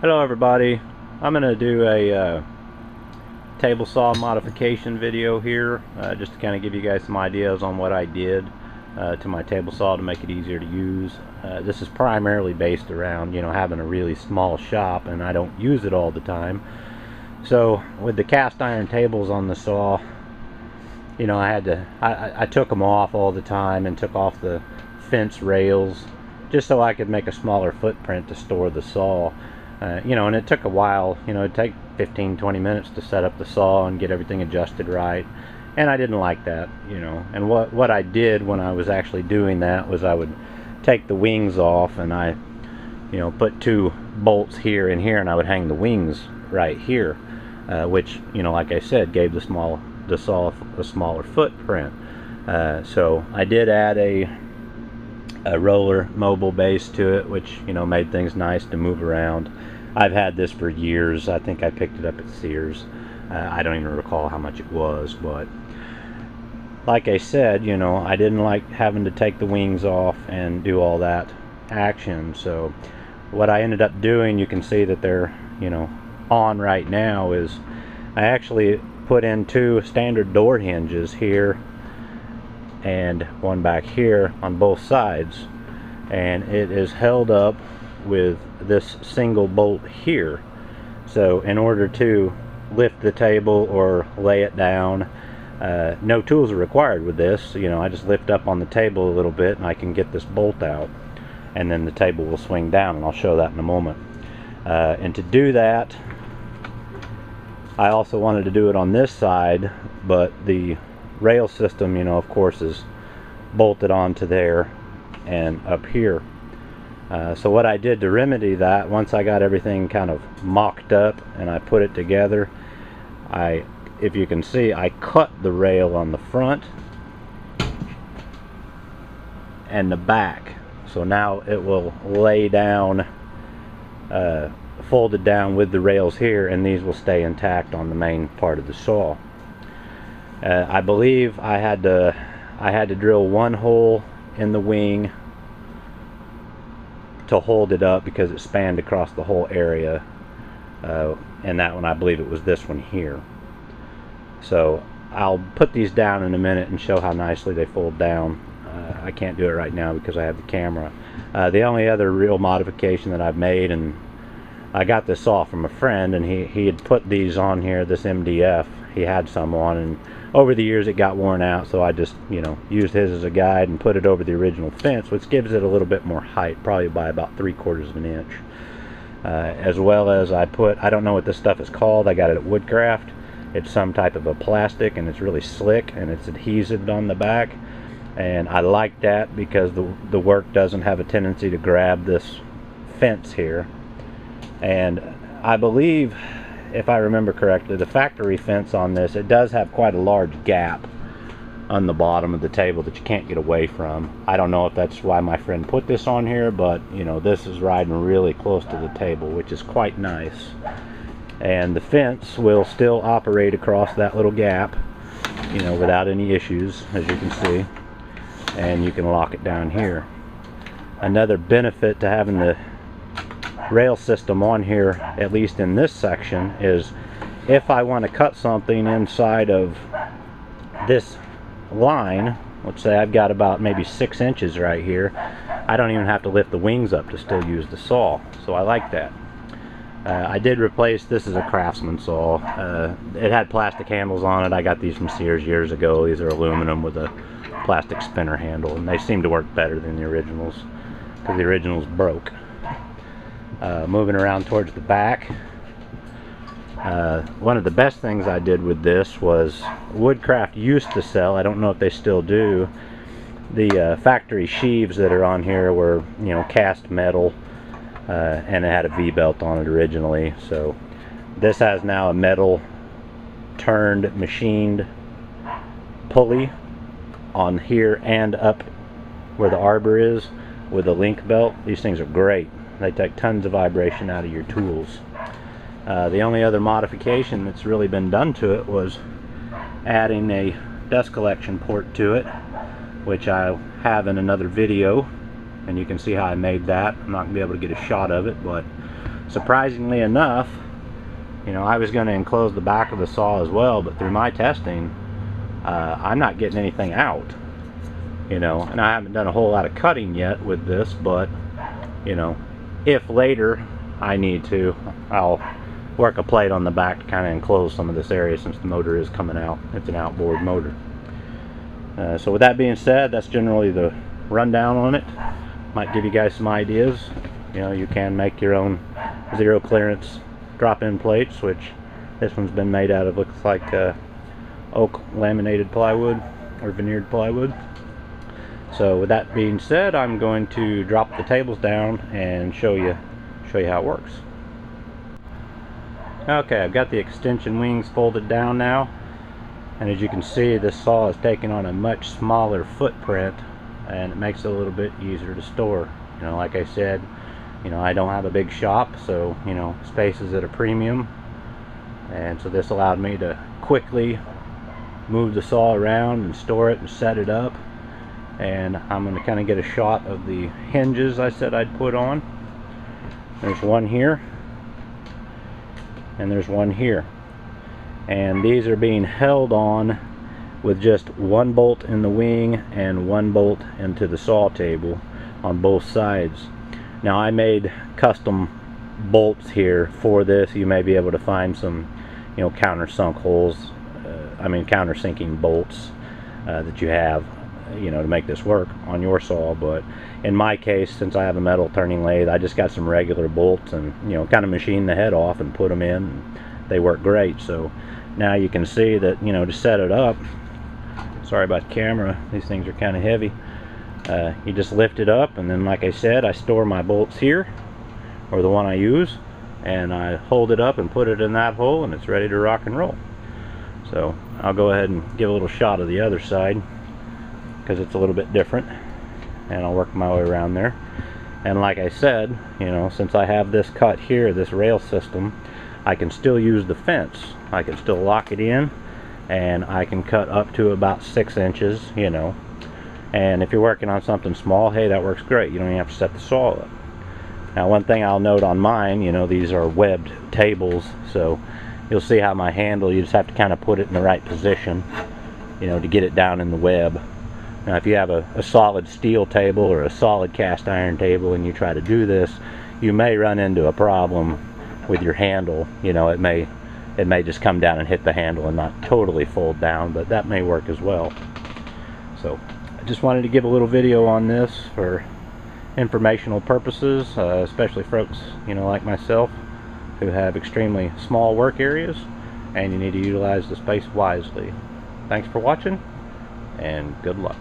Hello everybody, I'm going to do a table saw modification video here just to kind of give you guys some ideas on what I did to my table saw to make it easier to use. This is primarily based around having a really small shop, and I don't use it all the time. So with the cast iron tables on the saw, I took them off all the time and took off the fence rails just so I could make a smaller footprint to store the saw. And it took a while. It'd take 15-20 minutes to set up the saw and get everything adjusted right, and I didn't like that. And what I did when I was actually doing that was I would take the wings off, and I put two bolts here and here, and I would hang the wings right here, which like I said, gave the saw a smaller footprint. So I did add a roller mobile base to it, which made things nice to move around. I've had this for years. I think I picked it up at Sears. I don't even recall how much it was, but like I said, I didn't like having to take the wings off and do all that action. So what I ended up doing, you can see that they're on right now, is I actually put in two standard door hinges here and one back here on both sides, and it is held up with this single bolt here. So in order to lift the table or lay it down, no tools are required with this. I just lift up on the table a little bit and I can get this bolt out, and then the table will swing down, and I'll show that in a moment. And to do that, I also wanted to do it on this side, but the rail system of course is bolted onto there and up here. So what I did to remedy that, once I got everything kind of mocked up and I put it together, if you can see, I cut the rail on the front and the back, so now it will lay down folded down with the rails here, and these will stay intact on the main part of the saw. I believe I had to drill one hole in the wing to hold it up because it spanned across the whole area, and that one, I believe it was this one here. So I'll put these down in a minute and show how nicely they fold down. I can't do it right now because I have the camera. The only other real modification that I've made, and I got this saw from a friend, and he had put these on here, this MDF. He had some on, and over the years it got worn out, so I just used his as a guide and put it over the original fence, which gives it a little bit more height, probably by about 3/4 of an inch. As well as I don't know what this stuff is called, I got it at Woodcraft. It's some type of a plastic, and it's really slick, and it's adhesive on the back, and I like that because the work doesn't have a tendency to grab this fence here. And I believe, if I remember correctly, the factory fence on this, it does have quite a large gap on the bottom of the table that you can't get away from. I don't know if that's why my friend put this on here, but this is riding really close to the table, which is quite nice. And the fence will still operate across that little gap without any issues, as you can see, and you can lock it down here. Another benefit to having the rail system on here, at least in this section, is if I want to cut something inside of this line, let's say I've got about maybe 6 inches right here, I don't even have to lift the wings up to still use the saw. So I like that. I did replace, this is a Craftsman saw. It had plastic handles on it. I got these from Sears years ago. These are aluminum with a plastic spinner handle, and they seem to work better than the originals because the originals broke. Moving around towards the back, one of the best things I did with this was Woodcraft used to sell, I don't know if they still do, the factory sheaves that are on here were cast metal, and it had a V-belt on it originally. So this has now a metal turned machined pulley on here and up where the arbor is with a link belt. These things are great. They take tons of vibration out of your tools. The only other modification that's really been done to it was adding a dust collection port to it, which I have in another video, and you can see how I made that. I'm not going to be able to get a shot of it, but surprisingly enough, you know, I was going to enclose the back of the saw as well, but through my testing, I'm not getting anything out. You know, and I haven't done a whole lot of cutting yet with this, but, you know, if later I need to, I'll work a plate on the back to kind of enclose some of this area since the motor is coming out. It's an outboard motor. So with that being said, that's generally the rundown on it. Might give you guys some ideas. You know, you can make your own zero clearance drop-in plates, which this one's been made out of, looks like oak laminated plywood or veneered plywood. So with that being said, I'm going to drop the tables down and show you how it works. Okay, I've got the extension wings folded down now, and as you can see, this saw is taking on a much smaller footprint, and it makes it a little bit easier to store. You know, like I said, you know, I don't have a big shop, so, you know, space is at a premium, and so this allowed me to quickly move the saw around and store it and set it up. And I'm going to kind of get a shot of the hinges I said I'd put on. There's one here, and there's one here, and these are being held on with just one bolt in the wing and one bolt into the saw table on both sides. Now, I made custom bolts here for this. You may be able to find some, you know, countersunk holes, countersinking bolts that you have, you know, to make this work on your saw. But in my case, since I have a metal turning lathe, I just got some regular bolts and, you know, kind of machined the head off and put them in, and they work great. So now you can see that, you know, to set it up, sorry about the camera, these things are kind of heavy. You just lift it up, and then, like I said, I store my bolts here, or the one I use, and I hold it up and put it in that hole, and it's ready to rock and roll. So I'll go ahead and give a little shot of the other side, because it's a little bit different, and I'll work my way around there. And like I said, you know, since I have this cut here, this rail system, I can still use the fence. I can still lock it in, and I can cut up to about 6 inches, you know. And if you're working on something small, hey, that works great. You don't even have to set the saw up. Now, one thing I'll note on mine, you know, these are webbed tables, so you'll see how my handle, you just have to kind of put it in the right position, you know, to get it down in the web. Now, if you have a solid steel table or a solid cast iron table and you try to do this, you may run into a problem with your handle. You know, it may just come down and hit the handle and not totally fold down, but that may work as well. So I just wanted to give a little video on this for informational purposes, especially folks, you know, like myself, who have extremely small work areas, and you need to utilize the space wisely. Thanks for watching, and good luck.